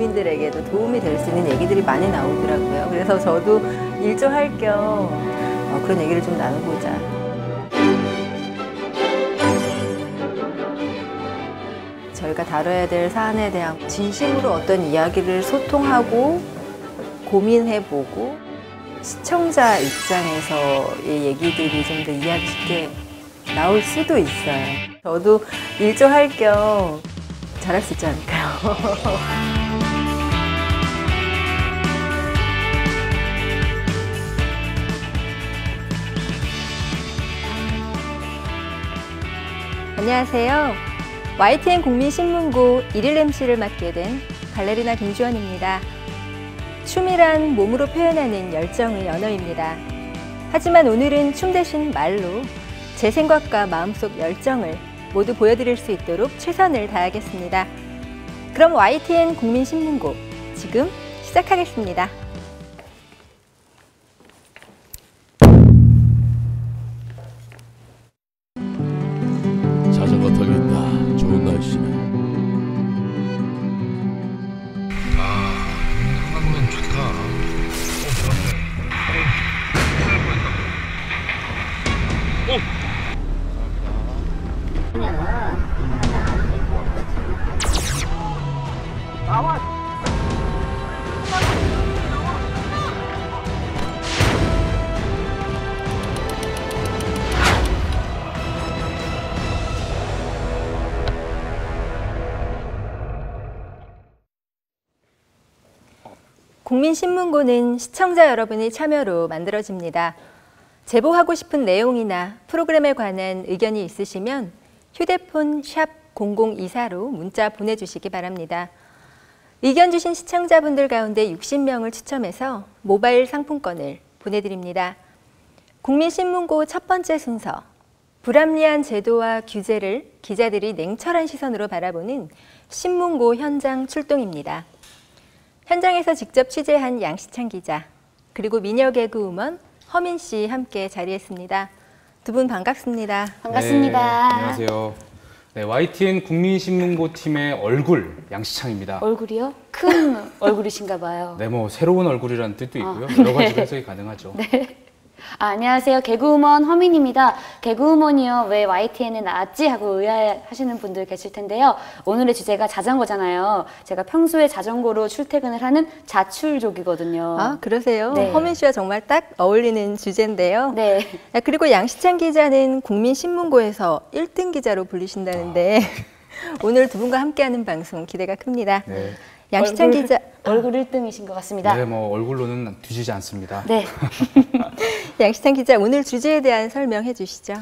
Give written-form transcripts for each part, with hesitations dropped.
시민들에게도 도움이 될 수 있는 얘기들이 많이 나오더라고요. 그래서 저도 일조할 겸 그런 얘기를 좀 나눠보자. 저희가 다뤄야 될 사안에 대한 진심으로 어떤 이야기를 소통하고 고민해보고 시청자 입장에서의 얘기들이 좀 더 이야기 쉽게 나올 수도 있어요. 저도 일조할 겸 잘할 수 있지 않을까요? 안녕하세요. YTN 국민신문고 1일 MC를 맡게 된 발레리나 김주원입니다. 춤이란 몸으로 표현하는 열정의 언어입니다. 하지만 오늘은 춤 대신 말로 제 생각과 마음속 열정을 모두 보여드릴 수 있도록 최선을 다하겠습니다. 그럼 YTN 국민신문고 지금 시작하겠습니다. 자전거 타겠다. 좋은 날씨네. 한강면 좋다. 국민신문고는 시청자 여러분의 참여로 만들어집니다. 제보하고 싶은 내용이나 프로그램에 관한 의견이 있으시면 휴대폰 샵 0024로 문자 보내주시기 바랍니다. 의견 주신 시청자분들 가운데 60명을 추첨해서 모바일 상품권을 보내드립니다. 국민신문고 첫 번째 순서, 불합리한 제도와 규제를 기자들이 냉철한 시선으로 바라보는 신문고 현장 출동입니다. 현장에서 직접 취재한 양시창 기자, 그리고 미녀 개그우먼 허민 씨 함께 자리했습니다. 두 분 반갑습니다. 반갑습니다. 네, 안녕하세요. 네, YTN 국민신문고 팀의 얼굴 양시창입니다. 얼굴이요? 큰 얼굴이신가 봐요. 네, 뭐 새로운 얼굴이라는 뜻도 있고요. 네. 여러 가지 해석이 가능하죠. 네. 안녕하세요. 개그우먼 허민입니다. 개그우먼이요. 왜 YTN에 나왔지? 하고 의아해하시는 분들 계실 텐데요. 오늘의 주제가 자전거잖아요. 제가 평소에 자전거로 출퇴근을 하는 자출족이거든요. 아, 그러세요? 네. 허민 씨와 정말 딱 어울리는 주제인데요. 네. 그리고 양시창 기자는 국민신문고에서 1등 기자로 불리신다는데 오늘 두 분과 함께하는 방송 기대가 큽니다. 네. 양시창 기자. 얼굴 1등이신 것 같습니다. 네, 뭐 얼굴로는 뒤지지 않습니다. 네. 양시창 기자, 오늘 주제에 대한 설명해 주시죠.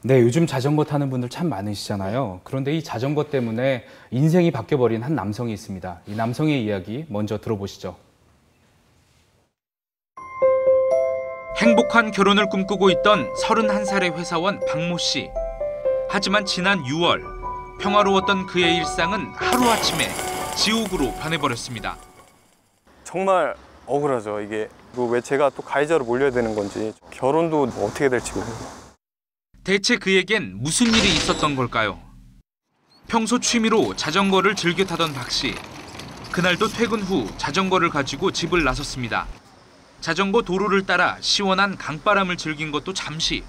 네, 요즘 자전거 타는 분들 참 많으시잖아요. 그런데 이 자전거 때문에 인생이 바뀌어버린 한 남성이 있습니다. 이 남성의 이야기 먼저 들어보시죠. 행복한 결혼을 꿈꾸고 있던 31살의 회사원 박모 씨. 하지만 지난 6월 평화로웠던 그의 일상은 하루아침에 지옥으로 변해버렸습니다. 정말 억울하죠. 이게 왜 제가 또 가해자로 몰려야 되는 건지, 결혼도 어떻게 될지 모르겠어요. 대체 그에겐 무슨 일이 있었던 걸까요? 평소 취미로 자전거를 즐겨 타던 박 씨. 그날도 퇴근 후 자전거를 가지고 집을 나섰습니다. 자전거 도로를 따라 시원한 강바람을 즐긴 것도 잠시.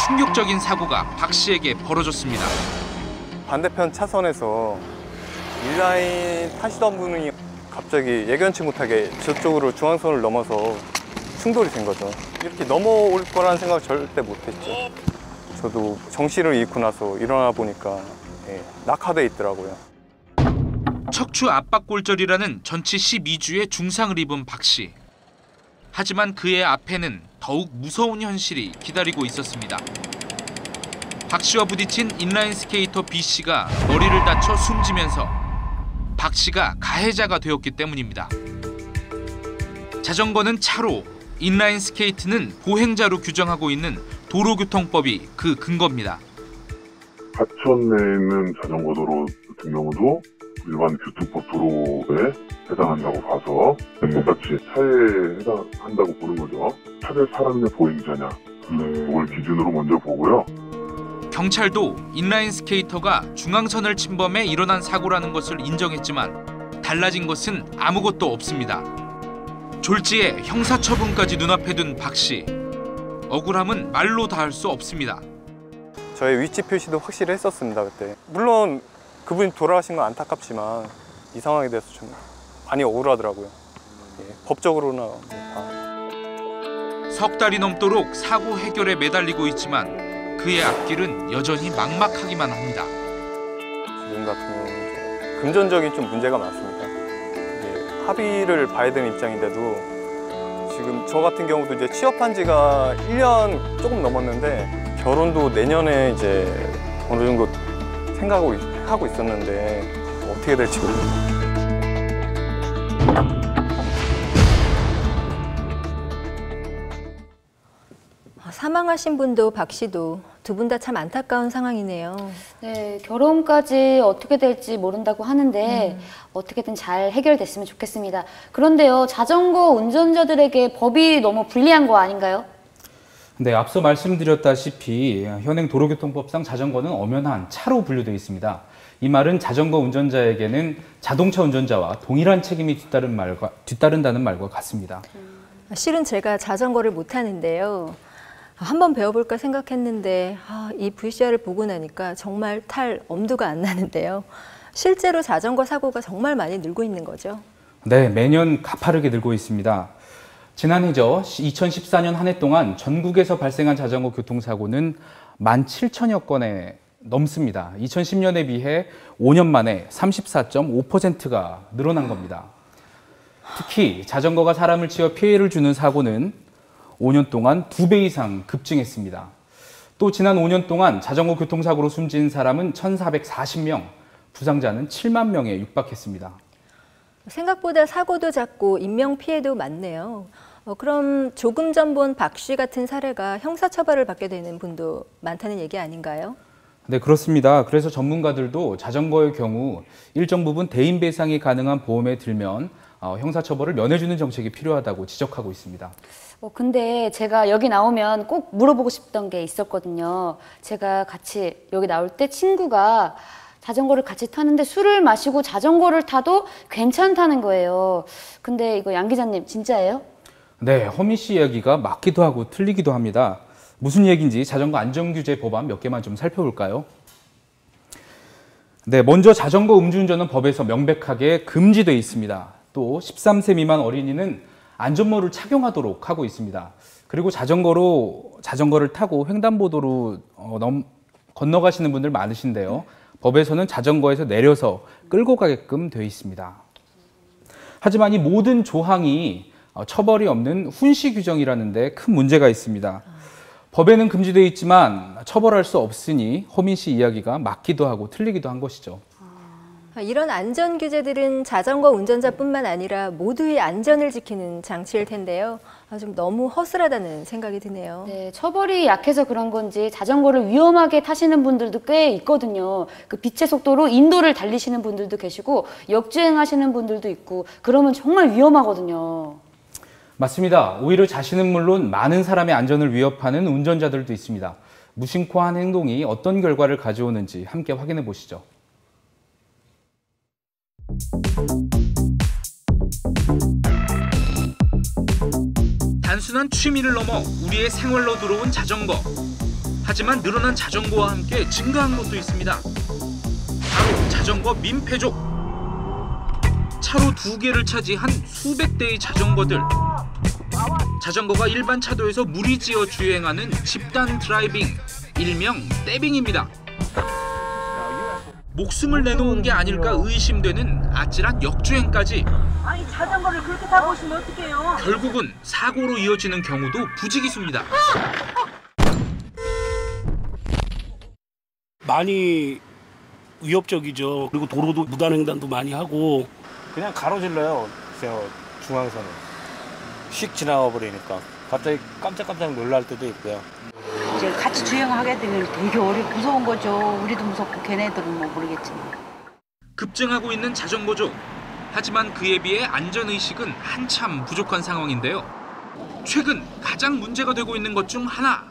충격적인 사고가 박 씨에게 벌어졌습니다. 반대편 차선에서 인라인 타시던 분이 갑자기 예견치 못하게 저쪽으로 중앙선을 넘어서 충돌이 된 거죠. 이렇게 넘어올 거라는 생각 절대 못했죠. 저도 정신을 잃고 나서 일어나 보니까 낙하돼 있더라고요. 척추 압박골절이라는 전치 12주의 중상을 입은 박 씨. 하지만 그의 앞에는 더욱 무서운 현실이 기다리고 있었습니다. 박 씨와 부딪힌 인라인 스케이터 B 씨가 머리를 다쳐 숨지면서 박 씨가 가해자가 되었기 때문입니다. 자전거는 차로, 인라인 스케이트는 보행자로 규정하고 있는 도로교통법이 그 근거입니다. 하천 내에 있는 자전거 도로 같은 경우도 일반 교통법 도로에 해당한다고 봐서 똑같이 차에 해당한다고 보는 거죠. 차대 사람의 보행자냐, 그걸 기준으로 먼저 보고요. 경찰도 인라인 스케이터가 중앙선을 침범해 일어난 사고라는 것을 인정했지만 달라진 것은 아무것도 없습니다. 졸지에 형사처분까지 눈앞에 둔 박 씨. 억울함은 말로 다 할 수 없습니다. 저의 위치 표시도 확실히 했었습니다, 그때. 물론 그분이 돌아가신 건 안타깝지만 이 상황에 대해서 좀 많이 억울하더라고요. 예, 법적으로나 석 달이 넘도록 사고 해결에 매달리고 있지만 그의 앞길은 여전히 막막하기만 합니다. 지금 같은 경우는 이제 금전적인 좀 문제가 많습니다. 이제 합의를 봐야 되는 입장인데도 지금 저 같은 경우도 이제 취업한 지가 1년 조금 넘었는데 결혼도 내년에 이제 어느 정도 생각하고 있었는데 어떻게 될지 모르겠어요. 사망하신 분도 박 씨도 두 분 다 참 안타까운 상황이네요. 네, 결혼까지 어떻게 될지 모른다고 하는데 어떻게든 잘 해결됐으면 좋겠습니다. 그런데요, 자전거 운전자들에게 법이 너무 불리한 거 아닌가요? 네, 앞서 말씀드렸다시피 현행 도로교통법상 자전거는 엄연한 차로 분류되어 있습니다. 이 말은 자전거 운전자에게는 자동차 운전자와 동일한 책임이 뒤따른다는 말과 같습니다. 실은 제가 자전거를 못 타는데요. 한번 배워볼까 생각했는데 이 VCR을 보고 나니까 정말 탈 엄두가 안 나는데요. 실제로 자전거 사고가 정말 많이 늘고 있는 거죠. 네, 매년 가파르게 늘고 있습니다. 지난해죠. 2014년 한 해 동안 전국에서 발생한 자전거 교통사고는 17,000여 건에 넘습니다. 2010년에 비해 5년 만에 34.5%가 늘어난 겁니다. 특히 자전거가 사람을 치어 피해를 주는 사고는 5년 동안 2배 이상 급증했습니다. 또 지난 5년 동안 자전거 교통사고로 숨진 사람은 1,440명, 부상자는 7만 명에 육박했습니다. 생각보다 사고도 작고 인명피해도 많네요. 그럼 조금 전 본 박 씨 같은 사례가 형사처벌을 받게 되는 분도 많다는 얘기 아닌가요? 네, 그렇습니다. 그래서 전문가들도 자전거의 경우 일정 부분 대인 배상이 가능한 보험에 들면 형사처벌을 면해주는 정책이 필요하다고 지적하고 있습니다. 근데 제가 여기 나오면 꼭 물어보고 싶던 게 있었거든요. 제가 같이 여기 나올 때 친구가 자전거를 같이 타는데 술을 마시고 자전거를 타도 괜찮다는 거예요. 근데 이거 양 기자님 진짜예요? 네, 허민 씨 이야기가 맞기도 하고 틀리기도 합니다. 무슨 얘기인지 자전거 안전규제 법안 몇 개만 좀 살펴볼까요? 네, 먼저 자전거 음주운전은 법에서 명백하게 금지되어 있습니다. 또 13세 미만 어린이는 안전모를 착용하도록 하고 있습니다. 그리고 자전거를 타고 횡단보도로 건너가시는 분들 많으신데요. 법에서는 자전거에서 내려서 끌고 가게끔 되어 있습니다. 하지만 이 모든 조항이 처벌이 없는 훈시 규정이라는 데 큰 문제가 있습니다. 법에는 금지되어 있지만 처벌할 수 없으니 허민 씨 이야기가 맞기도 하고 틀리기도 한 것이죠. 이런 안전 규제들은 자전거 운전자뿐만 아니라 모두의 안전을 지키는 장치일 텐데요. 좀 너무 허술하다는 생각이 드네요. 네, 처벌이 약해서 그런 건지 자전거를 위험하게 타시는 분들도 꽤 있거든요. 그 빛의 속도로 인도를 달리시는 분들도 계시고 역주행하시는 분들도 있고 그러면 정말 위험하거든요. 맞습니다. 오히려 자신은 물론 많은 사람의 안전을 위협하는 운전자들도 있습니다. 무심코한 행동이 어떤 결과를 가져오는지 함께 확인해 보시죠. 단순한 취미를 넘어 우리의 생활로 들어온 자전거. 하지만 늘어난 자전거와 함께 증가한 것도 있습니다. 바로 자전거 민폐족. 차로 2개를 차지한 수백 대의 자전거들. 자전거가 일반 차도에서 무리지어 주행하는 집단 드라이빙, 일명 떼빙입니다. 목숨을 내놓은 게 아닐까 의심되는 아찔한 역주행까지. 아니 자전거를 그렇게 타고 오시면 어떡해요? 결국은 사고로 이어지는 경우도 부지기수입니다. 많이 위협적이죠. 그리고 도로도 무단횡단도 많이 하고. 그냥 가로질러요. 중앙선을 휙 지나가 버리니까 갑자기 깜짝깜짝 놀랄 때도 있고요. 이제 같이 주행하게 되면 되게 무서운 거죠. 우리도 무섭고 걔네들은 뭐 모르겠지만. 급증하고 있는 자전거족. 하지만 그에 비해 안전의식은 한참 부족한 상황인데요. 최근 가장 문제가 되고 있는 것 중 하나.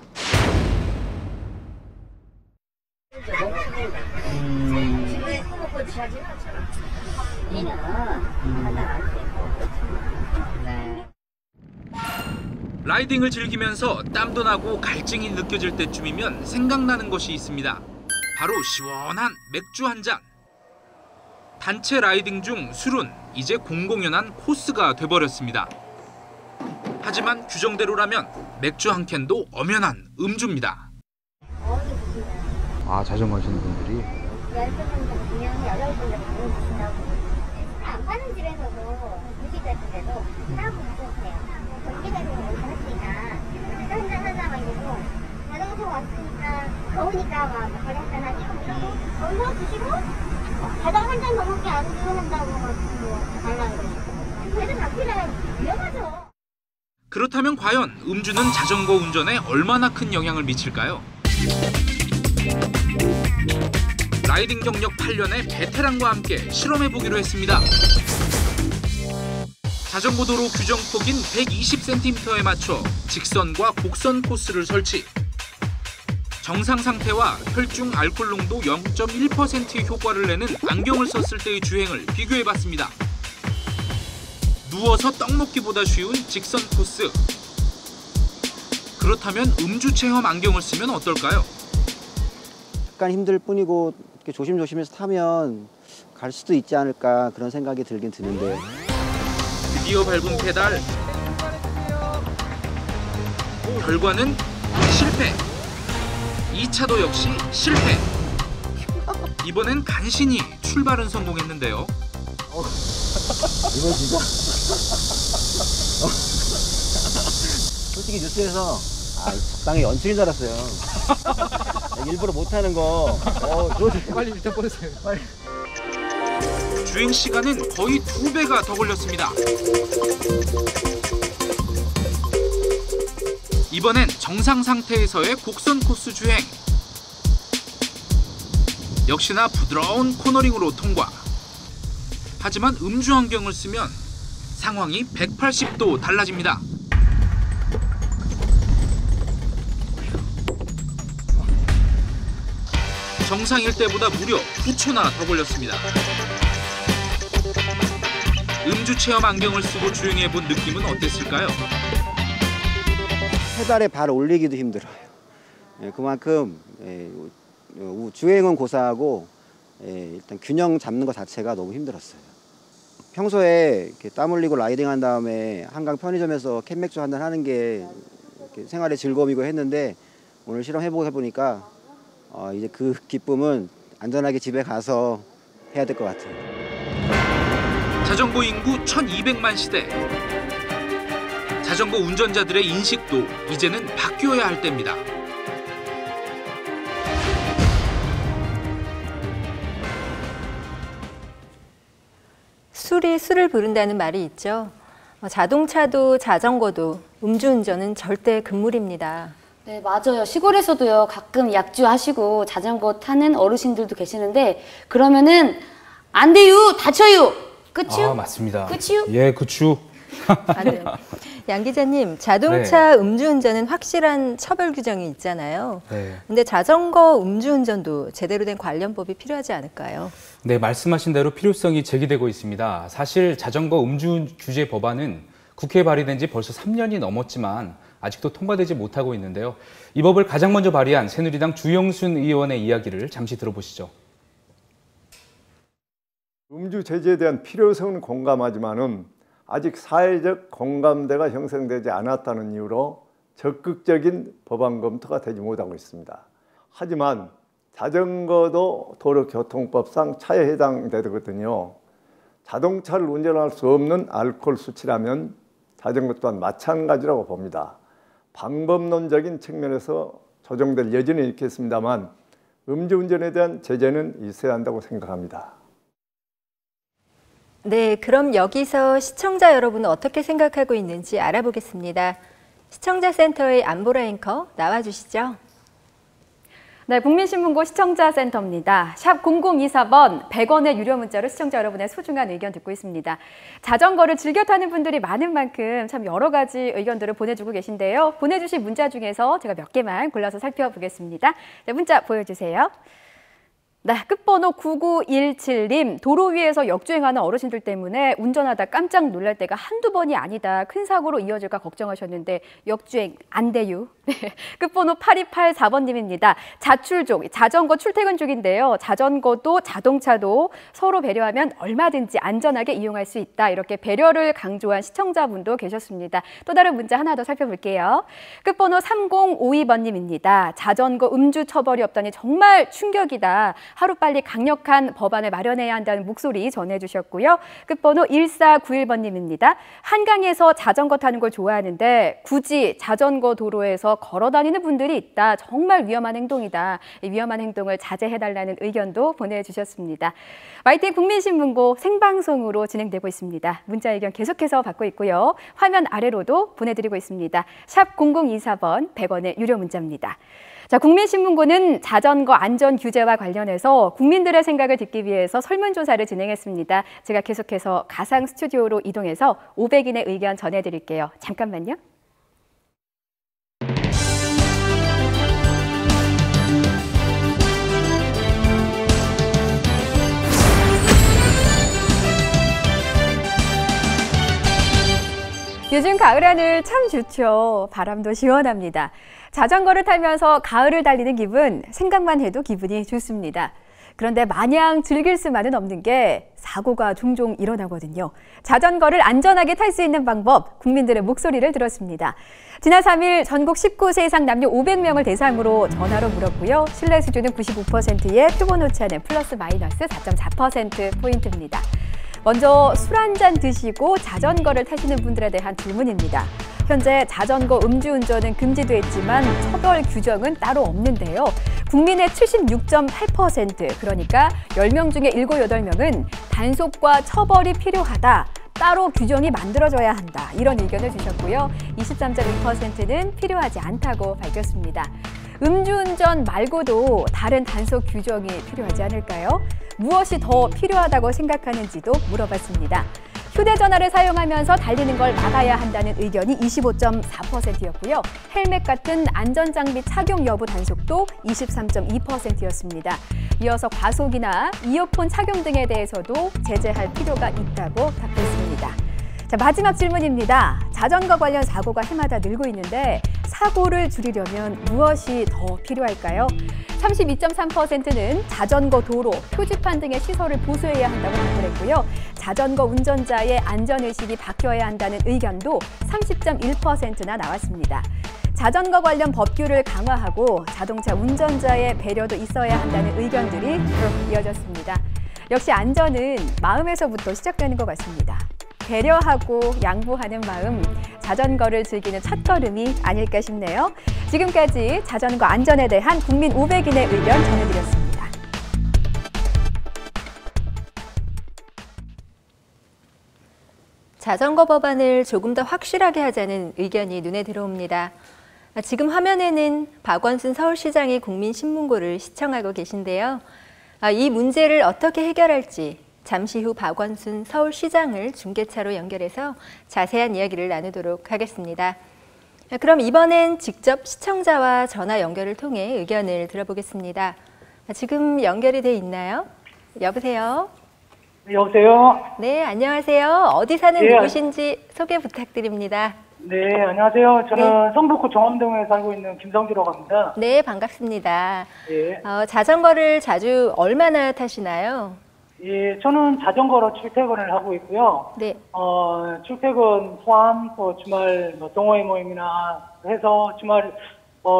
라이딩을 즐기면서 땀도 나고 갈증이 느껴질 때쯤이면 생각나는 것이 있습니다. 바로 시원한 맥주 한 잔. 단체 라이딩 중 술은 이제 공공연한 코스가 돼버렸습니다. 하지만 규정대로라면 맥주 한 캔도 엄연한 음주입니다. 아, 자전거 하시는 분들이? 안 파는 집에서도 음식 같은 데도 하고 있었어요. 경기대로 갔으니까 한잔 하자가지고 자전거 타고 왔으니까 더우니까 막 거리 한잔 하시고 이러고 거기서 드시고 자전거 한 잔 더 먹게 안주한다고 막 달라고 그러시고 그래도 바퀴가 위험하죠. 그렇다면 과연 음주는 자전거 운전에 얼마나 큰 영향을 미칠까요? 라이딩 경력 8년의 베테랑과 함께 실험해보기로 했습니다. 자전거 도로 규정 폭인 120cm에 맞춰 직선과 곡선 코스를 설치. 정상 상태와 혈중 알코올 농도 0.1%의 효과를 내는 안경을 썼을 때의 주행을 비교해봤습니다. 누워서 떡 먹기보다 쉬운 직선 코스. 그렇다면 음주 체험 안경을 쓰면 어떨까요? 약간 힘들 뿐이고 이렇게 조심조심해서 타면 갈 수도 있지 않을까 그런 생각이 들긴 드는데. 드디어 밟은 페달. 결과는 실패. 2차도 역시 실패. 이번엔 간신히 출발은 성공했는데요. 이거 진짜 솔직히 뉴스에서 적당히 연출인 줄 알았어요. 일부러 못하는 거. 빨리 일단 꺼내세요. 빨리. 주행 시간은 거의 2배가 더 걸렸습니다. 이번엔 정상 상태에서의 곡선 코스 주행. 역시나 부드러운 코너링으로 통과. 하지만 음주 안경을 쓰면 상황이 180도 달라집니다. 정상일 때보다 무려 9초나 더 걸렸습니다. 음주 체험 안경을 쓰고 주행해본 느낌은 어땠을까요? 페달에 발 올리기도 힘들어요. 그만큼 주행은 고사하고 일단 균형 잡는 것 자체가 너무 힘들었어요. 평소에 이렇게 땀 흘리고 라이딩한 다음에 한강 편의점에서 캔맥주 한잔 하는 게 생활의 즐거움이고 했는데 오늘 실험해보니까 이제 그 기쁨은 안전하게 집에 가서 해야 될 것 같아요. 자전거 인구 1200만 시대. 자전거 운전자들의 인식도 이제는 바뀌어야 할 때입니다. 술이 술을 부른다는 말이 있죠. 자동차도 자전거도 음주운전은 절대 금물입니다. 네, 맞아요. 시골에서도요, 가끔 약주하시고 자전거 타는 어르신들도 계시는데, 그러면은, 안 돼요! 다쳐요! 그치요? 아, 맞습니다. 그치요? 예, 그추. 네. 양 기자님, 자동차 음주운전은 확실한 처벌 규정이 있잖아요. 네. 근데 자전거 음주운전도 제대로 된 관련법이 필요하지 않을까요? 네, 말씀하신 대로 필요성이 제기되고 있습니다. 사실 자전거 음주 규제 법안은 국회에 발의된 지 벌써 3년이 넘었지만 아직도 통과되지 못하고 있는데요. 이 법을 가장 먼저 발의한 새누리당 주영순 의원의 이야기를 잠시 들어보시죠. 음주 제재에 대한 필요성은 공감하지만은 아직 사회적 공감대가 형성되지 않았다는 이유로 적극적인 법안 검토가 되지 못하고 있습니다. 하지만 자전거도 도로교통법상 차에 해당되거든요. 자동차를 운전할 수 없는 알코올 수치라면 자전거 또한 마찬가지라고 봅니다. 방법론적인 측면에서 조정될 여지는 있겠습니다만 음주운전에 대한 제재는 있어야 한다고 생각합니다. 네, 그럼 여기서 시청자 여러분은 어떻게 생각하고 있는지 알아보겠습니다. 시청자센터의 안보라 앵커 나와주시죠. 네, 국민신문고 시청자센터입니다. 샵 0024번 100원의 유료 문자로 시청자 여러분의 소중한 의견 듣고 있습니다. 자전거를 즐겨 타는 분들이 많은 만큼 참 여러 가지 의견들을 보내주고 계신데요. 보내주신 문자 중에서 제가 몇 개만 골라서 살펴보겠습니다. 네, 문자 보여주세요. 네, 끝번호 9917님, 도로 위에서 역주행하는 어르신들 때문에 운전하다 깜짝 놀랄 때가 한두 번이 아니다. 큰 사고로 이어질까 걱정하셨는데 역주행 안 돼요. 네, 끝번호 8284번님입니다. 자출족, 자전거 출퇴근 중인데요. 자전거도 자동차도 서로 배려하면 얼마든지 안전하게 이용할 수 있다. 이렇게 배려를 강조한 시청자분도 계셨습니다. 또 다른 문자 하나 더 살펴볼게요. 끝번호 3052번님입니다. 자전거 음주 처벌이 없다니 정말 충격이다. 하루빨리 강력한 법안을 마련해야 한다는 목소리 전해주셨고요. 끝번호 1491번님입니다. 한강에서 자전거 타는 걸 좋아하는데 굳이 자전거 도로에서 걸어다니는 분들이 있다. 정말 위험한 행동이다. 이 위험한 행동을 자제해달라는 의견도 보내주셨습니다. YTN 국민신문고 생방송으로 진행되고 있습니다. 문자 의견 계속해서 받고 있고요. 화면 아래로도 보내드리고 있습니다. 샵 0024번 100원의 유료 문자입니다. 자, 국민신문고는 자전거 안전 규제와 관련해서 국민들의 생각을 듣기 위해서 설문조사를 진행했습니다. 제가 계속해서 가상 스튜디오로 이동해서 500인의 의견 전해드릴게요. 잠깐만요. 요즘 가을 하늘 참 좋죠. 바람도 시원합니다. 자전거를 타면서 가을을 달리는 기분, 생각만 해도 기분이 좋습니다. 그런데 마냥 즐길 수만은 없는 게 사고가 종종 일어나거든요. 자전거를 안전하게 탈 수 있는 방법, 국민들의 목소리를 들었습니다. 지난 3일 전국 19세 이상 남녀 500명을 대상으로 전화로 물었고요. 신뢰 수준은 95%에 표본 오차는 플러스 마이너스 4.4%포인트입니다. 먼저 술 한잔 드시고 자전거를 타시는 분들에 대한 질문입니다. 현재 자전거 음주운전은 금지돼 있지만 처벌 규정은 따로 없는데요. 국민의 76.8%, 그러니까 10명 중에 7, 8명은 단속과 처벌이 필요하다. 따로 규정이 만들어져야 한다. 이런 의견을 주셨고요. 23.2%는 필요하지 않다고 밝혔습니다. 음주운전 말고도 다른 단속 규정이 필요하지 않을까요? 무엇이 더 필요하다고 생각하는지도 물어봤습니다. 휴대전화를 사용하면서 달리는 걸 막아야 한다는 의견이 25.4%였고요. 헬멧 같은 안전장비 착용 여부 단속도 23.2%였습니다. 이어서 과속이나 이어폰 착용 등에 대해서도 제재할 필요가 있다고 답했습니다. 자, 마지막 질문입니다. 자전거 관련 사고가 해마다 늘고 있는데 사고를 줄이려면 무엇이 더 필요할까요? 32.3%는 자전거 도로, 표지판 등의 시설을 보수해야 한다고 답했고요. 자전거 운전자의 안전의식이 바뀌어야 한다는 의견도 30.1%나 나왔습니다. 자전거 관련 법규를 강화하고 자동차 운전자의 배려도 있어야 한다는 의견들이 쭉 이어졌습니다. 역시 안전은 마음에서부터 시작되는 것 같습니다. 배려하고 양보하는 마음, 자전거를 즐기는 첫걸음이 아닐까 싶네요. 지금까지 자전거 안전에 대한 국민 500인의 의견 전해드렸습니다. 자전거 법안을 조금 더 확실하게 하자는 의견이 눈에 들어옵니다. 지금 화면에는 박원순 서울시장이 국민신문고를 시청하고 계신데요. 이 문제를 어떻게 해결할지 잠시 후 박원순 서울시장을 중계차로 연결해서 자세한 이야기를 나누도록 하겠습니다. 그럼 이번엔 직접 시청자와 전화 연결을 통해 의견을 들어보겠습니다. 지금 연결이 돼 있나요? 여보세요? 여보세요? 네, 안녕하세요. 어디 사는 네, 누구신지 소개 부탁드립니다. 네, 안녕하세요. 저는 성북구 종암동에 살고 있는 김성주라고 합니다. 네, 반갑습니다. 예. 자전거를 자주 얼마나 타시나요? 예, 저는 자전거로 출퇴근을 하고 있고요. 네. 출퇴근 포함 또 주말 동호회 모임이나 해서 주말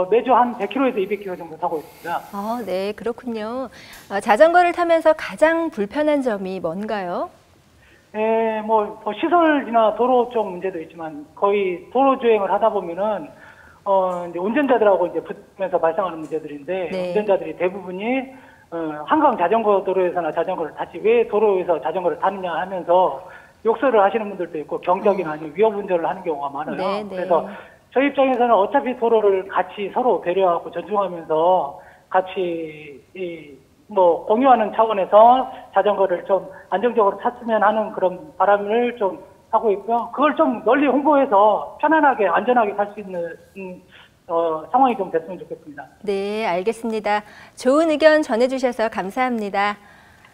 매주 한 100km에서 200km 정도 타고 있습니다. 네, 그렇군요. 자전거를 타면서 가장 불편한 점이 뭔가요? 예, 시설이나 도로 쪽 문제도 있지만 거의 도로 주행을 하다 보면은 이제 운전자들하고 이제 붙으면서 발생하는 문제들인데 네. 운전자들이 대부분이 한강 자전거 도로에서나 자전거를 타지 왜 도로에서 자전거를 타느냐 하면서 욕설을 하시는 분들도 있고 경적이나 아니면 위협 운전을 하는 경우가 많아요. 네, 네. 그래서 저희 입장에서는 어차피 도로를 같이 서로 배려하고 존중하면서 같이 공유하는 차원에서 자전거를 좀 안정적으로 탔으면 하는 그런 바람을 좀 하고 있고요. 그걸 좀 널리 홍보해서 편안하게 안전하게 탈 수 있는 상황이 좀 됐으면 좋겠습니다. 네, 알겠습니다. 좋은 의견 전해주셔서 감사합니다.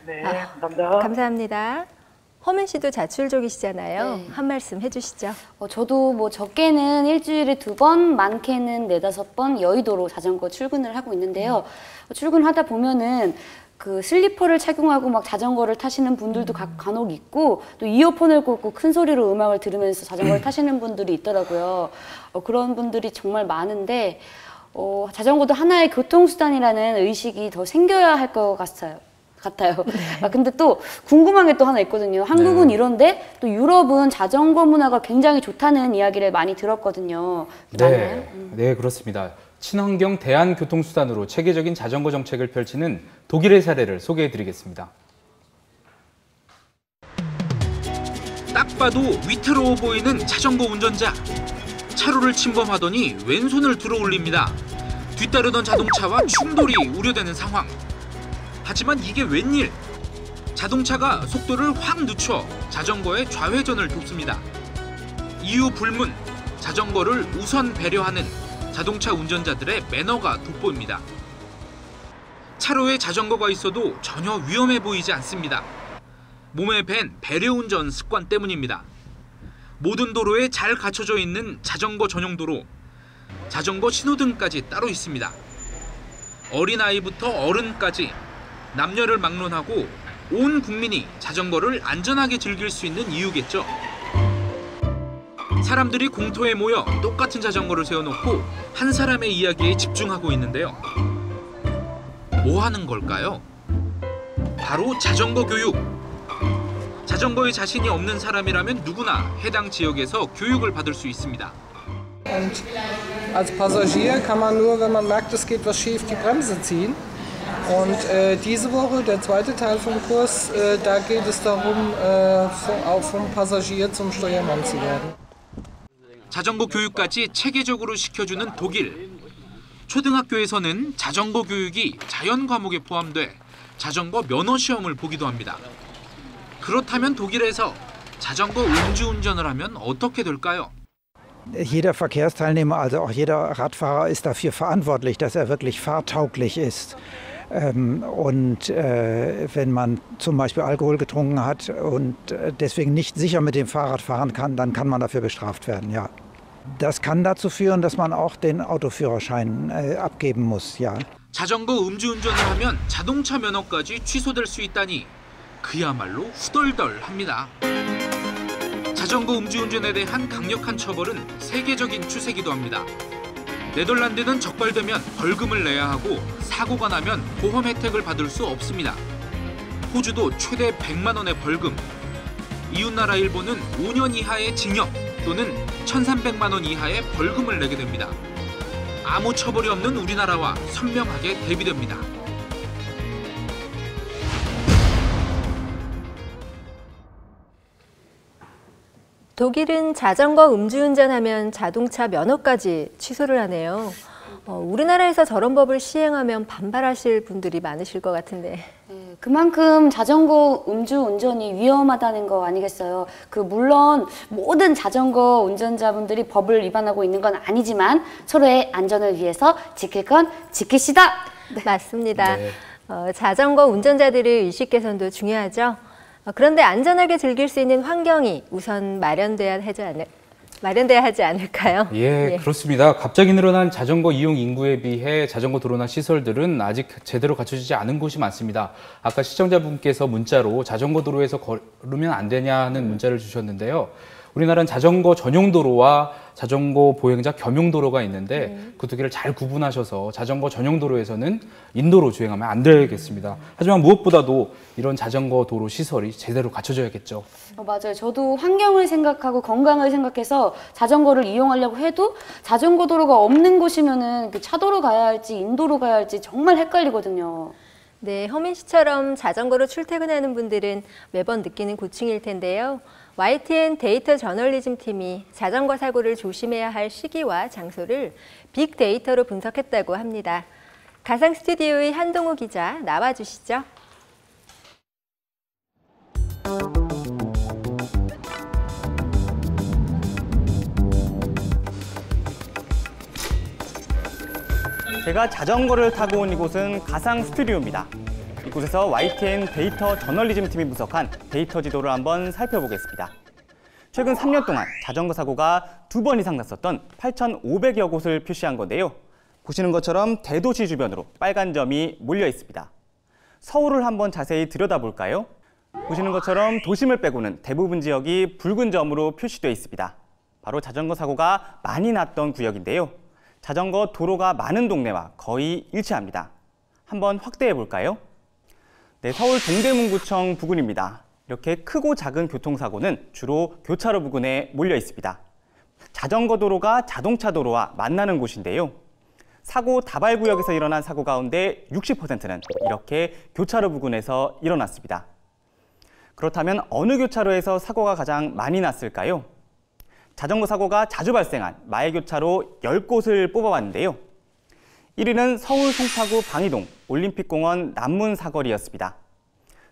네, 감사합니다. 감사합니다. 허민 씨도 자출족이시잖아요. 네. 한 말씀 해주시죠. 저도 뭐 적게는 일주일에 2번, 많게는 4-5번 여의도로 자전거 출근을 하고 있는데요. 출근하다 보면은 그 슬리퍼를 착용하고 막 자전거를 타시는 분들도 간혹 있고, 또 이어폰을 꽂고 큰 소리로 음악을 들으면서 자전거를 타시는 분들이 있더라고요. 그런 분들이 정말 많은데 자전거도 하나의 교통수단이라는 의식이 더 생겨야 할 것 같아요. 근데 또 궁금한 게 또 하나 있거든요. 한국은 이런데 또 유럽은 자전거 문화가 굉장히 좋다는 이야기를 많이 들었거든요. 맞나요? 네, 그렇습니다. 친환경 대안교통수단으로 체계적인 자전거 정책을 펼치는 독일의 사례를 소개해드리겠습니다. 딱 봐도 위태로워 보이는 자전거 운전자. 차로를 침범하더니 왼손을 들어올립니다. 뒤따르던 자동차와 충돌이 우려되는 상황. 하지만 이게 웬일? 자동차가 속도를 확 늦춰 자전거의 좌회전을 돕습니다. 이유 불문, 자전거를 우선 배려하는 자동차 운전자들의 매너가 돋보입니다. 차로에 자전거가 있어도 전혀 위험해 보이지 않습니다. 몸에 밴 배려운전 습관 때문입니다. 모든 도로에 잘 갖춰져 있는 자전거 전용 도로, 자전거 신호등까지 따로 있습니다. 어린아이부터 어른까지 남녀를 막론하고 온 국민이 자전거를 안전하게 즐길 수 있는 이유겠죠. 사람들이 공터에 모여 똑같은 자전거를 세워놓고 한 사람의 이야기에 집중하고 있는데요. 뭐 하는 걸까요? 바로 자전거 교육. 자전거에 자신이 없는 사람이라면 누구나 해당 지역에서 교육을 받을 수 있습니다. Und als Passagier kann man nur, wenn man merkt, es geht was schief, die Bremse ziehen. Und diese Woche, der zweite Teil vom Kurs, da geht es darum, auch vom Passagier zum Steuermann zu werden. 자전거 교육까지 체계적으로 시켜주는 독일. 초등학교에서는 자전거 교육이 자연 과목에 포함돼 자전거 면허 시험을 보기도 합니다. 그렇다면 독일에서 자전거 음주운전을 하면 어떻게 될까요? Jeder Verkehrsteilnehmer, also auch jeder Radfahrer, ist dafür verantwortlich, dass er wirklich fahrtauglich ist. Wenn man zum Beispiel Alkohol getrunken hat und deswegen nicht sicher mit dem Fahrrad fahren kann, dann kann man dafür bestraft werden, ja. Das kann dazu führen, dass man auch den Autoführerschein abgeben muss, ja. 자전거 음주운전을 하면 자동차 면허까지 취소될 수 있다니 그야말로 후덜덜합니다. 자전거 음주운전에 대한 강력한 처벌은 세계적인 추세이기도 합니다. 네덜란드는 적발되면 벌금을 내야 하고 사고가 나면 보험 혜택을 받을 수 없습니다. 호주도 최대 100만 원의 벌금, 이웃나라 일본은 5년 이하의 징역 또는 1,300만 원 이하의 벌금을 내게 됩니다. 아무 처벌이 없는 우리나라와 선명하게 대비됩니다. 독일은 자전거 음주운전하면 자동차 면허까지 취소를 하네요. 우리나라에서 저런 법을 시행하면 반발하실 분들이 많으실 것 같은데. 네, 그만큼 자전거 음주운전이 위험하다는 거 아니겠어요? 물론 모든 자전거 운전자분들이 법을 위반하고 있는 건 아니지만 서로의 안전을 위해서 지킬 건 지키시다. 네. 맞습니다. 네. 자전거 운전자들의 의식 개선도 중요하죠. 그런데 안전하게 즐길 수 있는 환경이 우선 마련돼야 하지 않을까요? 예, 그렇습니다. 갑자기 늘어난 자전거 이용 인구에 비해 자전거 도로나 시설들은 아직 제대로 갖춰지지 않은 곳이 많습니다. 아까 시청자분께서 문자로 자전거 도로에서 걸으면 안 되냐는 문자를 주셨는데요. 우리나라는 자전거 전용 도로와 자전거 보행자 겸용 도로가 있는데 그 두 개를 잘 구분하셔서 자전거 전용 도로에서는 인도로 주행하면 안 되겠습니다. 하지만 무엇보다도 이런 자전거 도로 시설이 제대로 갖춰져야겠죠. 맞아요. 저도 환경을 생각하고 건강을 생각해서 자전거를 이용하려고 해도 자전거 도로가 없는 곳이면은 차도로 가야 할지 인도로 가야 할지 정말 헷갈리거든요. 네, 허민 씨처럼 자전거로 출퇴근하는 분들은 매번 느끼는 고충일 텐데요. YTN 데이터 저널리즘 팀이 자전거 사고를 조심해야 할 시기와 장소를 빅데이터로 분석했다고 합니다. 가상 스튜디오의 한동우 기자 나와주시죠. 제가 자전거를 타고 온 이곳은 가상 스튜디오입니다. 이곳에서 YTN 데이터 저널리즘 팀이 분석한 데이터 지도를 한번 살펴보겠습니다. 최근 3년 동안 자전거 사고가 2번 이상 났었던 8,500여 곳을 표시한 건데요. 보시는 것처럼 대도시 주변으로 빨간 점이 몰려 있습니다. 서울을 한번 자세히 들여다볼까요? 보시는 것처럼 도심을 빼고는 대부분 지역이 붉은 점으로 표시되어 있습니다. 바로 자전거 사고가 많이 났던 구역인데요. 자전거 도로가 많은 동네와 거의 일치합니다. 한번 확대해 볼까요? 네, 서울 동대문구청 부근입니다. 이렇게 크고 작은 교통사고는 주로 교차로 부근에 몰려 있습니다. 자전거 도로가 자동차 도로와 만나는 곳인데요. 사고 다발 구역에서 일어난 사고 가운데 60%는 이렇게 교차로 부근에서 일어났습니다. 그렇다면 어느 교차로에서 사고가 가장 많이 났을까요? 자전거 사고가 자주 발생한 마을교차로 10곳을 뽑아봤는데요. 1위는 서울 송파구 방이동 올림픽공원 남문 사거리였습니다.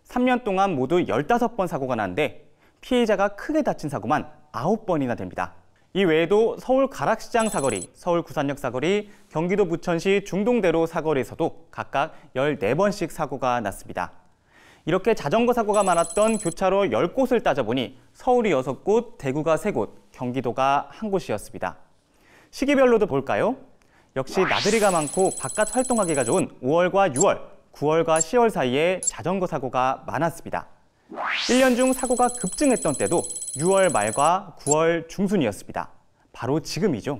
3년 동안 모두 15번 사고가 났는데 피해자가 크게 다친 사고만 9번이나 됩니다. 이 외에도 서울 가락시장 사거리, 서울 구산역 사거리, 경기도 부천시 중동대로 사거리에서도 각각 14번씩 사고가 났습니다. 이렇게 자전거 사고가 많았던 교차로 10곳을 따져보니 서울이 6곳, 대구가 3곳, 경기도가 1곳이었습니다. 시기별로도 볼까요? 역시 나들이가 많고 바깥 활동하기가 좋은 5월과 6월, 9월과 10월 사이에 자전거 사고가 많았습니다. 1년 중 사고가 급증했던 때도 6월 말과 9월 중순이었습니다. 바로 지금이죠.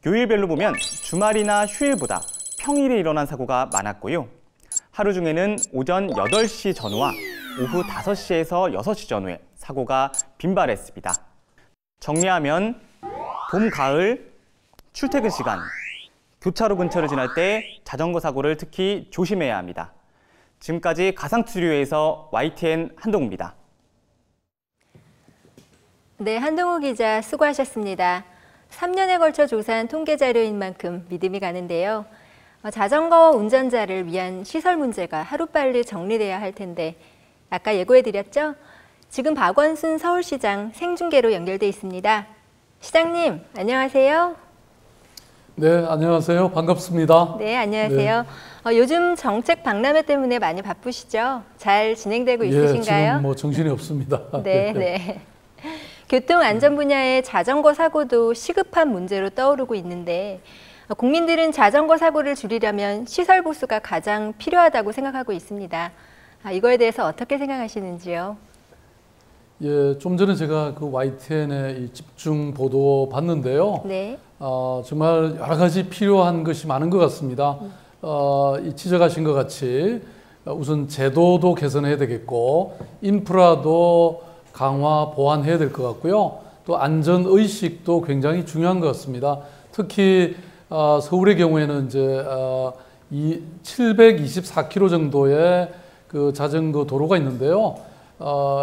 요일별로 보면 주말이나 휴일보다 평일에 일어난 사고가 많았고요. 하루 중에는 오전 8시 전후와 오후 5시에서 6시 전후에 사고가 빈발했습니다. 정리하면 봄, 가을, 출퇴근 시간, 교차로 근처를 지날 때 자전거 사고를 특히 조심해야 합니다. 지금까지 가상 스튜디오에서 YTN 한동우입니다. 네, 한동우 기자 수고하셨습니다. 3년에 걸쳐 조사한 통계 자료인 만큼 믿음이 가는데요. 자전거 운전자를 위한 시설 문제가 하루빨리 정리돼야 할 텐데 아까 예고해드렸죠? 지금 박원순 서울시장 생중계로 연결돼 있습니다. 시장님, 안녕하세요. 네, 안녕하세요. 반갑습니다. 네, 안녕하세요. 네. 요즘 정책 박람회 때문에 많이 바쁘시죠? 잘 진행되고 있으신가요? 지금 뭐 정신이 없습니다. 네, 네. 교통안전 분야의 자전거 사고도 시급한 문제로 떠오르고 있는데 국민들은 자전거 사고를 줄이려면 시설 보수가 가장 필요하다고 생각하고 있습니다. 이거에 대해서 어떻게 생각하시는지요? 예, 좀 전에 제가 그 YTN의 이 집중 보도 봤는데요. 네. 정말 여러 가지 필요한 것이 많은 것 같습니다. 이 지적하신 것 같이 우선 제도도 개선해야 되겠고 인프라도 강화, 보완해야 될 것 같고요. 또 안전의식도 굉장히 중요한 것 같습니다. 특히 서울의 경우에는 이제 724km 정도의 그 자전거 도로가 있는데요.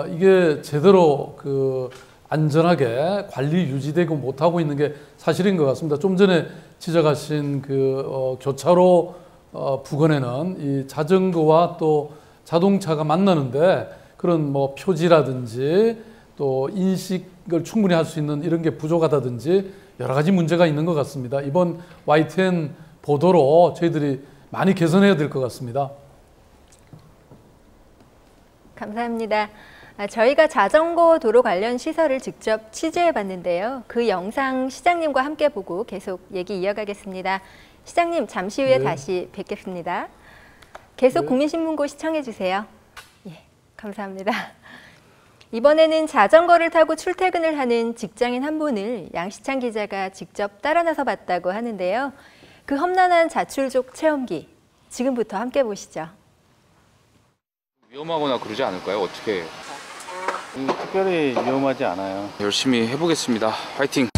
이게 제대로 그 안전하게 관리 유지되고 못하고 있는 게 사실인 것 같습니다. 좀 전에 지적하신 그 교차로 부근에는 이 자전거와 또 자동차가 만나는데 그런 뭐 표지라든지 또 인식을 충분히 할 수 있는 이런 게 부족하다든지 여러 가지 문제가 있는 것 같습니다. 이번 YTN 보도로 저희들이 많이 개선해야 될 것 같습니다. 감사합니다. 저희가 자전거 도로 관련 시설을 직접 취재해 봤는데요. 그 영상 시장님과 함께 보고 계속 얘기 이어가겠습니다. 시장님, 잠시 후에 다시 뵙겠습니다. 계속 국민신문고 시청해 주세요. 예, 감사합니다. 이번에는 자전거를 타고 출퇴근을 하는 직장인 한 분을 양시창 기자가 직접 따라 나서 봤다고 하는데요. 그 험난한 자출족 체험기, 지금부터 함께 보시죠. 위험하거나 그러지 않을까요? 어떻게? 특별히 위험하지 않아요. 열심히 해보겠습니다. 화이팅!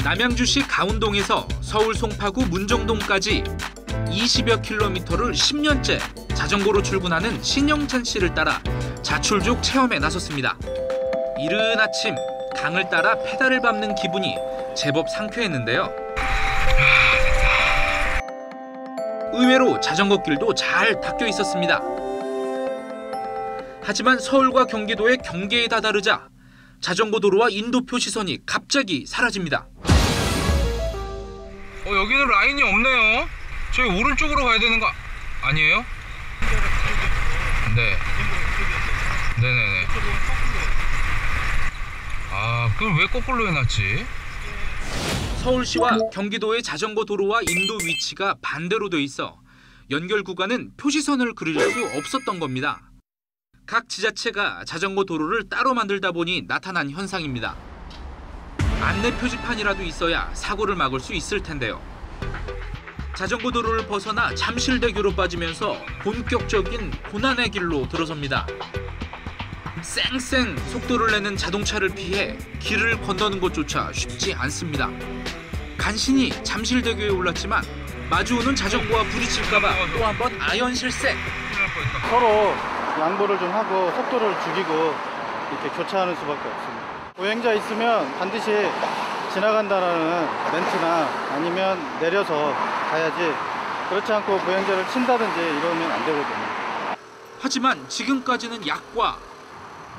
남양주시 가운동에서 서울 송파구 문정동까지 20여 킬로미터를 10년째 자전거로 출근하는 신영찬 씨를 따라 자출족 체험에 나섰습니다. 이른 아침 강을 따라 페달을 밟는 기분이 제법 상쾌했는데요. 의외로 자전거 길도 잘 닦여 있었습니다. 하지만 서울과 경기도의 경계에 다다르자 자전거 도로와 인도표 시선이 갑자기 사라집니다. 여기는 라인이 없네요. 저희 오른쪽으로 가야 되는 거 아니에요? 네. 네네네. 그걸 왜 거꾸로 해놨지? 서울시와 경기도의 자전거 도로와 인도 위치가 반대로 돼 있어 연결 구간은 표시선을 그릴 수 없었던 겁니다. 각 지자체가 자전거 도로를 따로 만들다 보니 나타난 현상입니다. 안내 표지판이라도 있어야 사고를 막을 수 있을 텐데요. 자전거 도로를 벗어나 잠실대교로 빠지면서 본격적인 고난의 길로 들어섭니다. 쌩쌩 속도를 내는 자동차를 피해 길을 건너는 것조차 쉽지 않습니다. 간신히 잠실대교에 올랐지만 마주오는 자전거와 부딪힐까봐 또 한 번 아연실색. 서로 양보를 좀 하고 속도를 죽이고 이렇게 교차하는 수밖에 없습니다. 보행자 있으면 반드시 지나간다라는 멘트나 아니면 내려서 가야지, 그렇지 않고 보행자를 친다든지 이러면 안 되거든요. 하지만 지금까지는 약과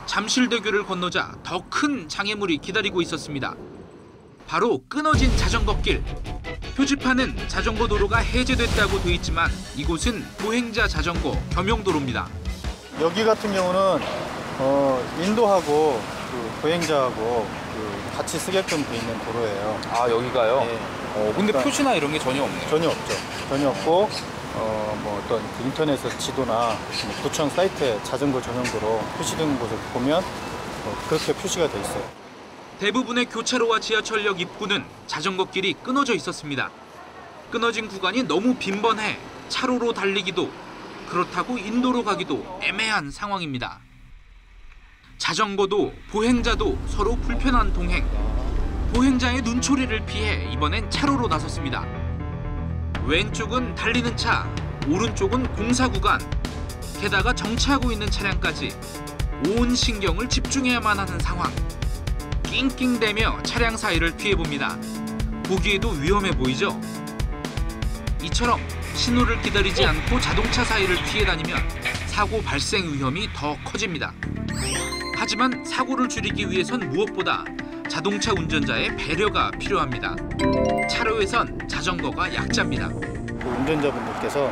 잠실대교를 건너자 더 큰 장애물이 기다리고 있었습니다. 바로 끊어진 자전거길. 표지판은 자전거 도로가 해제됐다고 돼 있지만 이곳은 보행자 자전거 겸용도로입니다. 여기 같은 경우는 인도하고 그 보행자하고 같이 쓰게끔 돼 있는 도로예요. 여기가요? 네. 근데 표시나 이런 게 전혀 없네요. 전혀 없죠. 전혀 없고 뭐 어떤 그 인터넷 지도나 뭐 구청 사이트에 자전거 전용도로 표시된 곳을 보면 그렇게 표시가 돼 있어요. 대부분의 교차로와 지하철역 입구는 자전거 길이 끊어져 있었습니다. 끊어진 구간이 너무 빈번해 차로로 달리기도, 그렇다고 인도로 가기도 애매한 상황입니다. 자전거도 보행자도 서로 불편한 동행. 보행자의 눈초리를 피해 이번엔 차로로 나섰습니다. 왼쪽은 달리는 차, 오른쪽은 공사 구간. 게다가 정차하고 있는 차량까지 온 신경을 집중해야만 하는 상황. 낑낑대며 차량 사이를 피해봅니다. 보기에도 위험해 보이죠? 이처럼 신호를 기다리지 않고 자동차 사이를 피해 다니면 사고 발생 위험이 더 커집니다. 하지만 사고를 줄이기 위해선 무엇보다 자동차 운전자의 배려가 필요합니다. 차로에선 자전거가 약자입니다. 그 운전자분들께서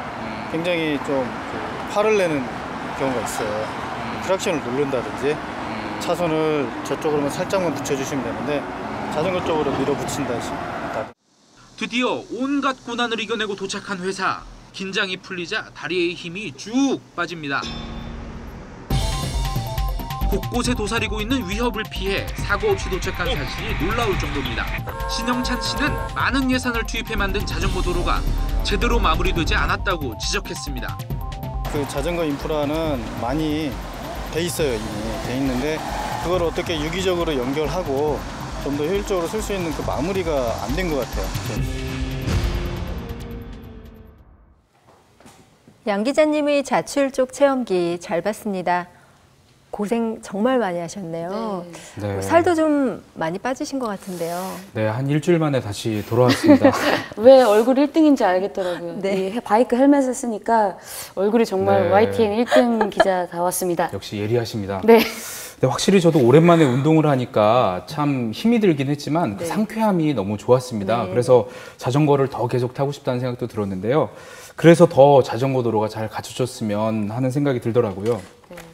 굉장히 좀 화를 내는 경우가 있어요. 크락션을 누른다든지 차선을 저쪽으로만 살짝만 붙여주시면 되는데 자전거 쪽으로 밀어붙인다든지. 드디어 온갖 고난을 이겨내고 도착한 회사. 긴장이 풀리자 다리에 힘이 쭉 빠집니다. 곳곳에 도사리고 있는 위협을 피해 사고 없이 도착한 사실이 놀라울 정도입니다. 신영찬 씨는 많은 예산을 투입해 만든 자전거 도로가 제대로 마무리되지 않았다고 지적했습니다. 그 자전거 인프라는 많이 돼 있어요. 이미 돼 있는데 그걸 어떻게 유기적으로 연결하고 좀 더 효율적으로 쓸 수 있는 그 마무리가 안 된 것 같아요. 양 기자님의 좌측 쪽 체험기 잘 봤습니다. 고생 정말 많이 하셨네요. 네. 살도 좀 많이 빠지신 것 같은데요. 네, 한 일주일 만에 다시 돌아왔습니다. 왜 얼굴 1등인지 알겠더라고요. 네. 이 바이크 헬멧을 쓰니까 얼굴이 정말 네. YTN 1등 기자다웠습니다. 역시 예리하십니다. 네. 네, 확실히 저도 오랜만에 운동을 하니까 참 힘이 들긴 했지만 그 상쾌함이 너무 좋았습니다. 네. 그래서 자전거를 더 계속 타고 싶다는 생각도 들었는데요. 그래서 더 자전거 도로가 잘 갖춰졌으면 하는 생각이 들더라고요.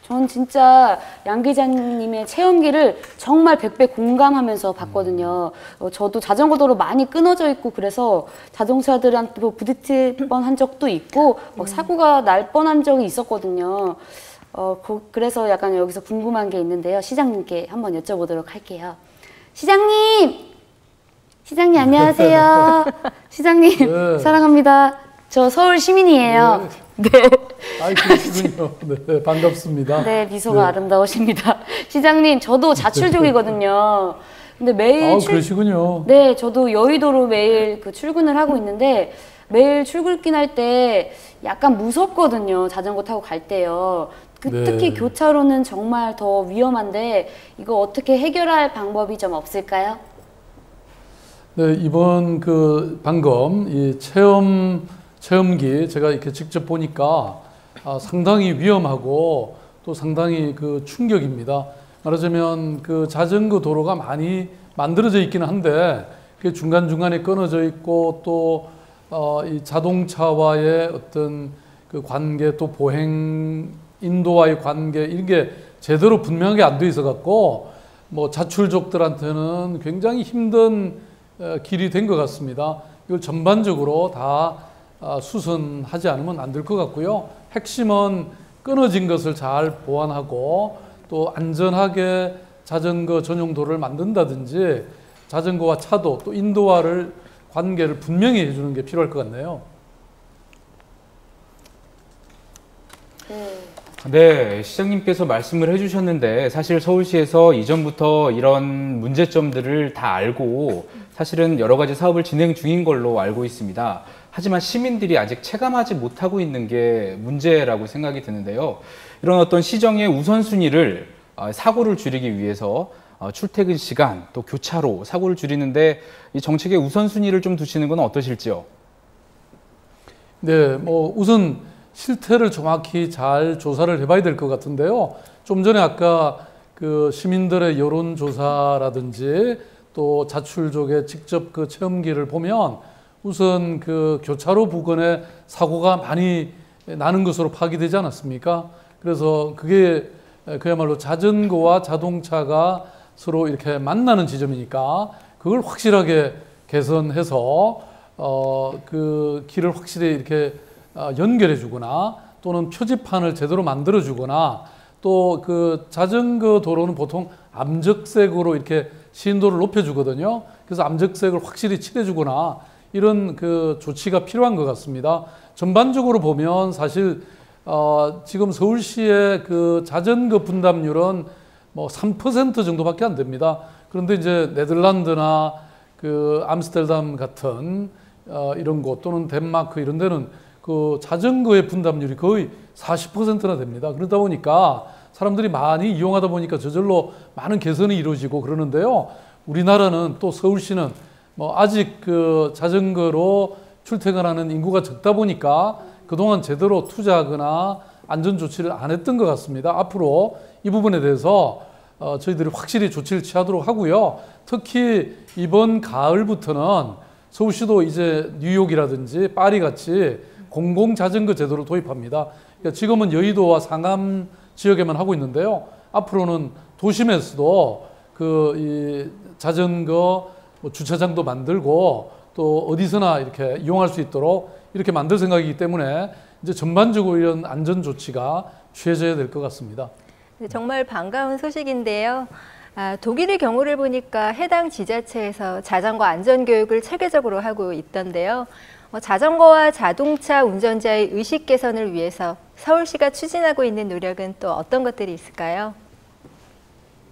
전 진짜 양 기자님의 체험기를 정말 100배 공감하면서 봤거든요. 저도 자전거 도로 많이 끊어져 있고 그래서 자동차들한테 부딪힐 뻔한 적도 있고 막 사고가 날 뻔한 적이 있었거든요. 그래서 약간 여기서 궁금한 게 있는데요. 시장님께 한번 여쭤보도록 할게요. 시장님 안녕하세요. 시장님 네. 사랑합니다. 저 서울 시민이에요. 네. 아이, 그러시군요. 네, 반갑습니다. 네, 미소가 아름다우십니다. 시장님, 저도 자출족이거든요. 근데 매일 그러시군요. 네, 저도 여의도로 매일 출근을 하고 있는데 매일 출근할 때 약간 무섭거든요. 자전거 타고 갈 때요. 네. 특히 교차로는 정말 더 위험한데 이거 어떻게 해결할 방법이 좀 없을까요? 네, 이번 방금 이 체험기 제가 이렇게 직접 보니까 상당히 위험하고 또 상당히 충격입니다. 말하자면 자전거 도로가 많이 만들어져 있기는 한데 그게 중간중간에 끊어져 있고 또 이 자동차와의 어떤 그 관계 또 보행 인도와의 관계 이런 게 제대로 분명하게 안 돼 있어 갖고 뭐 자출족들한테는 굉장히 힘든 길이 된 것 같습니다. 이걸 전반적으로 다 수선하지 않으면 안 될 것 같고요. 핵심은 끊어진 것을 잘 보완하고 또 안전하게 자전거 전용도로를 만든다든지 자전거와 차도 또 인도와를 관계를 분명히 해주는 게 필요할 것 같네요. 네, 시장님께서 말씀을 해주셨는데 사실 서울시에서 이전부터 이런 문제점들을 다 알고 사실은 여러 가지 사업을 진행 중인 걸로 알고 있습니다. 하지만 시민들이 아직 체감하지 못하고 있는 게 문제라고 생각이 드는데요. 이런 어떤 시정의 우선순위를 사고를 줄이기 위해서 출퇴근 시간 또 교차로 사고를 줄이는데 이 정책의 우선순위를 좀 두시는 건 어떠실지요? 네, 뭐 우선 실태를 정확히 잘 조사를 해봐야 될 것 같은데요. 좀 전에 아까 그 시민들의 여론조사라든지 또 자출족의 직접 그 체험기를 보면 우선 그 교차로 부근에 사고가 많이 나는 것으로 파악되지 않았습니까? 그래서 그게 그야말로 자전거와 자동차가 서로 이렇게 만나는 지점이니까 그걸 확실하게 개선해서 그 길을 확실히 이렇게 연결해 주거나 또는 표지판을 제대로 만들어 주거나 또 그 자전거 도로는 보통 암적색으로 이렇게 시인도를 높여 주거든요. 그래서 암적색을 확실히 칠해 주거나 이런 그 조치가 필요한 것 같습니다. 전반적으로 보면 사실 지금 서울시의 그 자전거 분담률은 뭐 3% 정도밖에 안 됩니다. 그런데 이제 네덜란드나 그 암스테르담 같은 이런 곳 또는 덴마크 이런 데는 그 자전거의 분담률이 거의 40%나 됩니다. 그러다 보니까 사람들이 많이 이용하다 보니까 저절로 많은 개선이 이루어지고 그러는데요. 우리나라는 또 서울시는 뭐 아직 그 자전거로 출퇴근하는 인구가 적다 보니까 그동안 제대로 투자하거나 안전 조치를 안 했던 것 같습니다. 앞으로 이 부분에 대해서 저희들이 확실히 조치를 취하도록 하고요. 특히 이번 가을부터는 서울시도 이제 뉴욕이라든지 파리 같이 공공자전거 제도를 도입합니다. 그러니까 지금은 여의도와 상암 지역에만 하고 있는데요. 앞으로는 도심에서도 이 자전거 뭐 주차장도 만들고 또 어디서나 이렇게 이용할 수 있도록 이렇게 만들 생각이기 때문에 이제 전반적으로 이런 안전 조치가 취해져야 될 것 같습니다. 네, 정말 반가운 소식인데요. 독일의 경우를 보니까 해당 지자체에서 자전거 안전 교육을 체계적으로 하고 있던데요. 자전거와 자동차 운전자의 의식 개선을 위해서 서울시가 추진하고 있는 노력은 또 어떤 것들이 있을까요?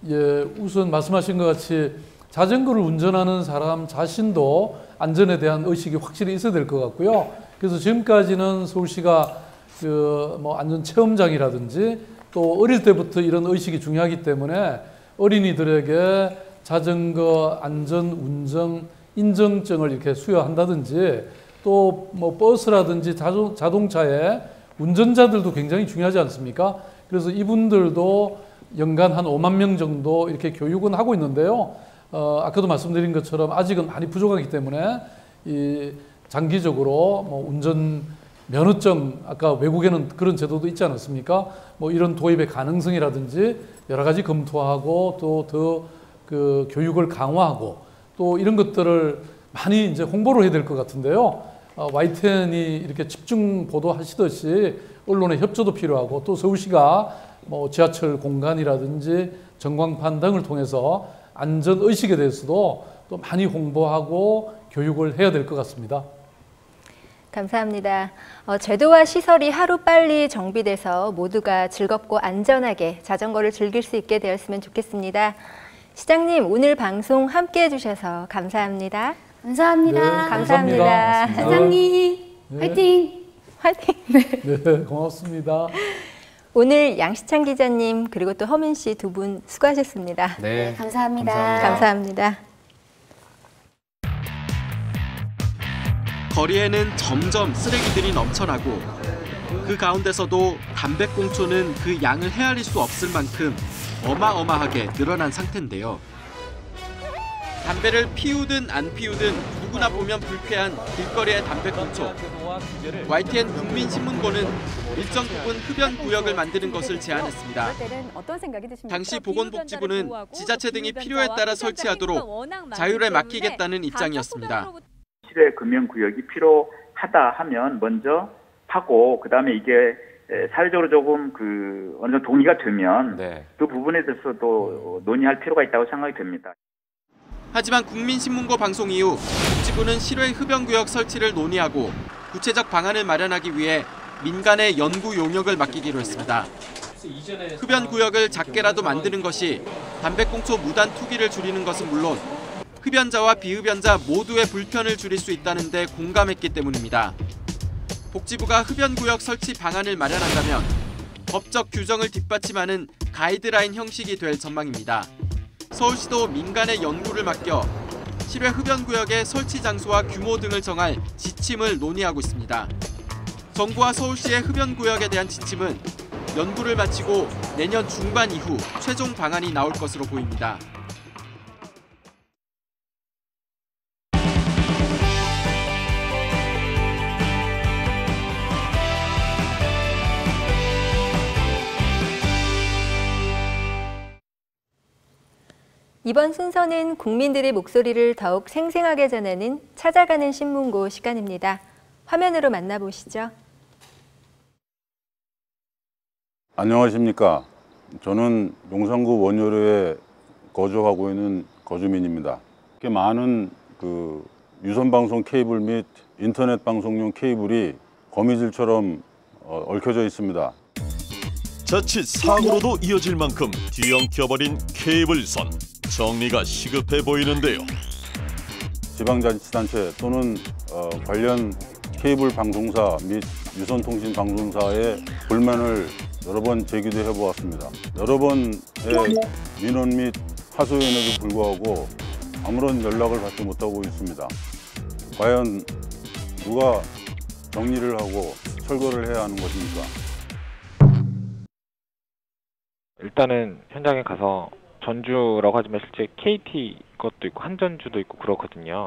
예, 우선 말씀하신 것 같이 자전거를 운전하는 사람 자신도 안전에 대한 의식이 확실히 있어야 될 것 같고요. 그래서 지금까지는 서울시가 그 뭐 안전 체험장이라든지 또 어릴 때부터 이런 의식이 중요하기 때문에 어린이들에게 자전거 안전 운전 인증증을 이렇게 수여한다든지 또 뭐 버스라든지 자동차에 운전자들도 굉장히 중요하지 않습니까? 그래서 이분들도 연간 한 5만 명 정도 이렇게 교육은 하고 있는데요. 아까도 말씀드린 것처럼 아직은 많이 부족하기 때문에 이 장기적으로 뭐 운전 면허증, 아까 외국에는 그런 제도도 있지 않았습니까? 뭐 이런 도입의 가능성이라든지 여러 가지 검토하고 또 더 그 교육을 강화하고 또 이런 것들을 많이 이제 홍보를 해야 될 것 같은데요. YTN이 이렇게 집중 보도하시듯이 언론의 협조도 필요하고 또 서울시가 뭐 지하철 공간이라든지 전광판 등을 통해서 안전 의식에 대해서도 또 많이 홍보하고 교육을 해야 될 것 같습니다. 감사합니다. 제도와 시설이 하루빨리 정비돼서 모두가 즐겁고 안전하게 자전거를 즐길 수 있게 되었으면 좋겠습니다. 시장님, 오늘 방송 함께해 주셔서 감사합니다. 감사합니다. 네, 감사합니다. 사장님, 네. 화이팅! 화이팅! 네, 고맙습니다. 오늘 양시창 기자님 그리고 또 허민 씨 두 분 수고하셨습니다. 네, 감사합니다. 감사합니다. 거리에는 점점 쓰레기들이 넘쳐나고 그 가운데서도 담배꽁초는 그 양을 헤아릴 수 없을 만큼 어마어마하게 늘어난 상태인데요. 담배를 피우든 안 피우든 누구나 보면 불쾌한 길거리의 담배꽁초. YTN 국민신문고는 일정 부분 흡연 구역을 만드는 것을 제안했습니다. 어떤 생각이 드십니까? 당시 보건복지부는 지자체 등이 필요에 따라 설치하도록 자율에 맡기겠다는 입장이었습니다. 실외 금연 구역이 필요하다 하면 먼저 하고 그다음에 이게 사회적으로 조금 어느 정도 동의가 되면 그 부분에 대해서도 논의할 필요가 있다고 생각이 됩니다. 하지만 국민신문고 방송 이후 복지부는 실외 흡연구역 설치를 논의하고 구체적 방안을 마련하기 위해 민간의 연구 용역을 맡기기로 했습니다. 흡연구역을 작게라도 만드는 것이 담배꽁초 무단 투기를 줄이는 것은 물론 흡연자와 비흡연자 모두의 불편을 줄일 수 있다는 데 공감했기 때문입니다. 복지부가 흡연구역 설치 방안을 마련한다면 법적 규정을 뒷받침하는 가이드라인 형식이 될 전망입니다. 서울시도 민간의 연구를 맡겨 실외 흡연구역의 설치 장소와 규모 등을 정할 지침을 논의하고 있습니다. 정부와 서울시의 흡연구역에 대한 지침은 연구를 마치고 내년 중반 이후 최종 방안이 나올 것으로 보입니다. 이번 순서는 국민들의 목소리를 더욱 생생하게 전하는 찾아가는 신문고 시간입니다. 화면으로 만나보시죠. 안녕하십니까. 저는 용산구 원효로에 거주하고 있는 거주민입니다. 이렇게 많은 유선방송 케이블 및 인터넷 방송용 케이블이 거미줄처럼 얽혀져 있습니다. 자칫 사고로도 이어질 만큼 뒤엉켜버린 케이블선. 정리가 시급해 보이는데요. 지방자치단체 또는 관련 케이블 방송사 및 유선통신 방송사에 불만을 여러 번 제기도 해보았습니다. 여러 번의 민원 및 하소연에도 불구하고 아무런 연락을 받지 못하고 있습니다. 과연 누가 정리를 하고 철거를 해야 하는 것입니까? 일단은 현장에 가서 전주라고 하지만 실제 KT 것도 있고 한전주도 있고 그렇거든요.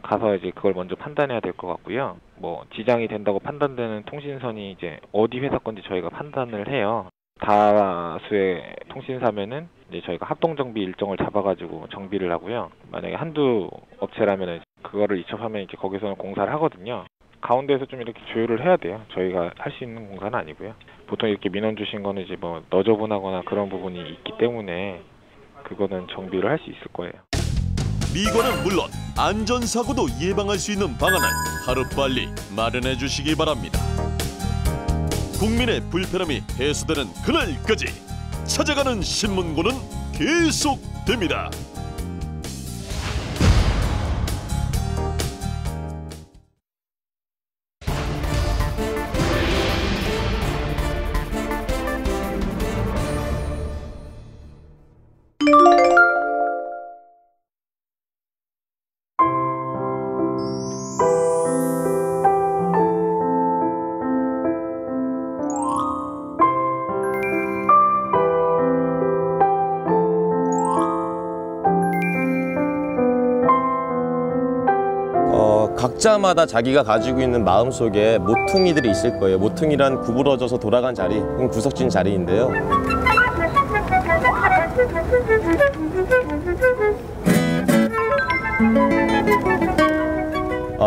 가서 이제 그걸 먼저 판단해야 될 것 같고요. 뭐 지장이 된다고 판단되는 통신선이 이제 어디 회사 건지 저희가 판단을 해요. 다수의 통신사면은 이제 저희가 합동 정비 일정을 잡아가지고 정비를 하고요. 만약에 한두 업체라면은 그거를 이첩하면 이제 거기서는 공사를 하거든요. 가운데에서 좀 이렇게 조율을 해야 돼요. 저희가 할 수 있는 공사는 아니고요. 보통 이렇게 민원 주신 거는 이제 뭐 너저분하거나 그런 부분이 있기 때문에 그거는 정비를 할 수 있을 거예요. 미관은 물론 안전사고도 예방할 수 있는 방안을 하루빨리 마련해 주시기 바랍니다. 국민의 불편함이 해소되는 그날까지 찾아가는 신문고는 계속됩니다. 각자마다 자기가 가지고 있는 마음속에 모퉁이들이 있을 거예요. 모퉁이란 구부러져서 돌아간 자리, 구석진 자리인데요.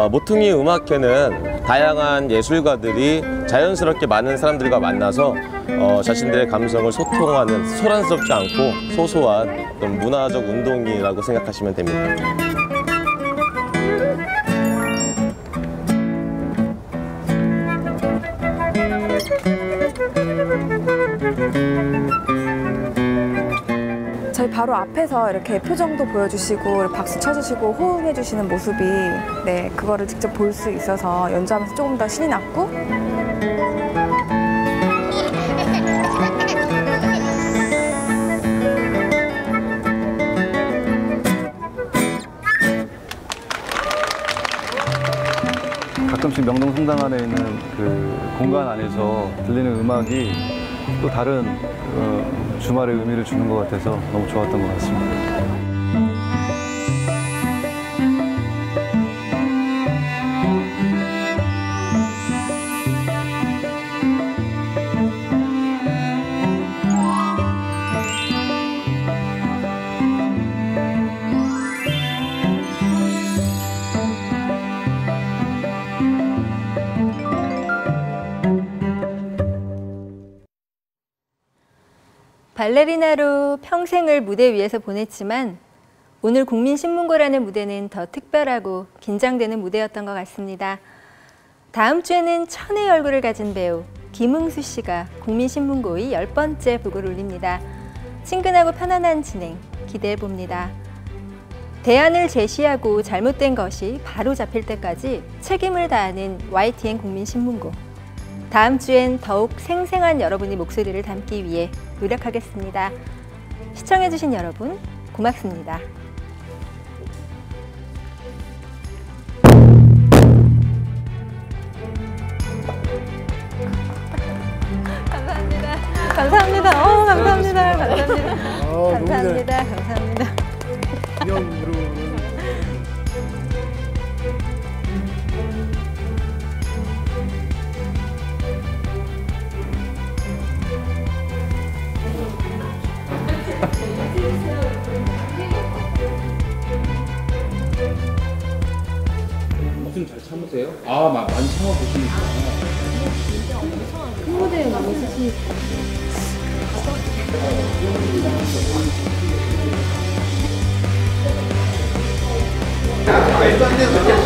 모퉁이 음악회는 다양한 예술가들이 자연스럽게 많은 사람들과 만나서 자신들의 감성을 소통하는 소란스럽지 않고 소소한 어떤 문화적 운동이라고 생각하시면 됩니다. 저희 바로 앞에서 이렇게 표정도 보여주시고 박수 쳐주시고 호응해주시는 모습이 그거를 직접 볼 수 있어서 연주하면서 조금 더 신이 났고 가끔씩 명동성당 안에 있는 그 공간 안에서 들리는 음악이 또 다른 주말의 의미를 주는 것 같아서 너무 좋았던 것 같습니다. 발레리나로 평생을 무대 위에서 보냈지만 오늘 국민신문고라는 무대는 더 특별하고 긴장되는 무대였던 것 같습니다. 다음 주에는 천의 얼굴을 가진 배우 김응수 씨가 국민신문고의 10번째 북을 올립니다. 친근하고 편안한 진행 기대해봅니다. 대안을 제시하고 잘못된 것이 바로 잡힐 때까지 책임을 다하는 YTN 국민신문고. 다음 주엔 더욱 생생한 여러분의 목소리를 담기 위해 노력하겠습니다. 시청해주신 여러분 고맙습니다. 감사합니다. 감사합니다. 감사합니다. 감사합니다. 감사합니다. 좀 잘 참으세요? 많이 참아보시니까. 큰 무대에 많이 쓰시니까. 말도 안 되는 소리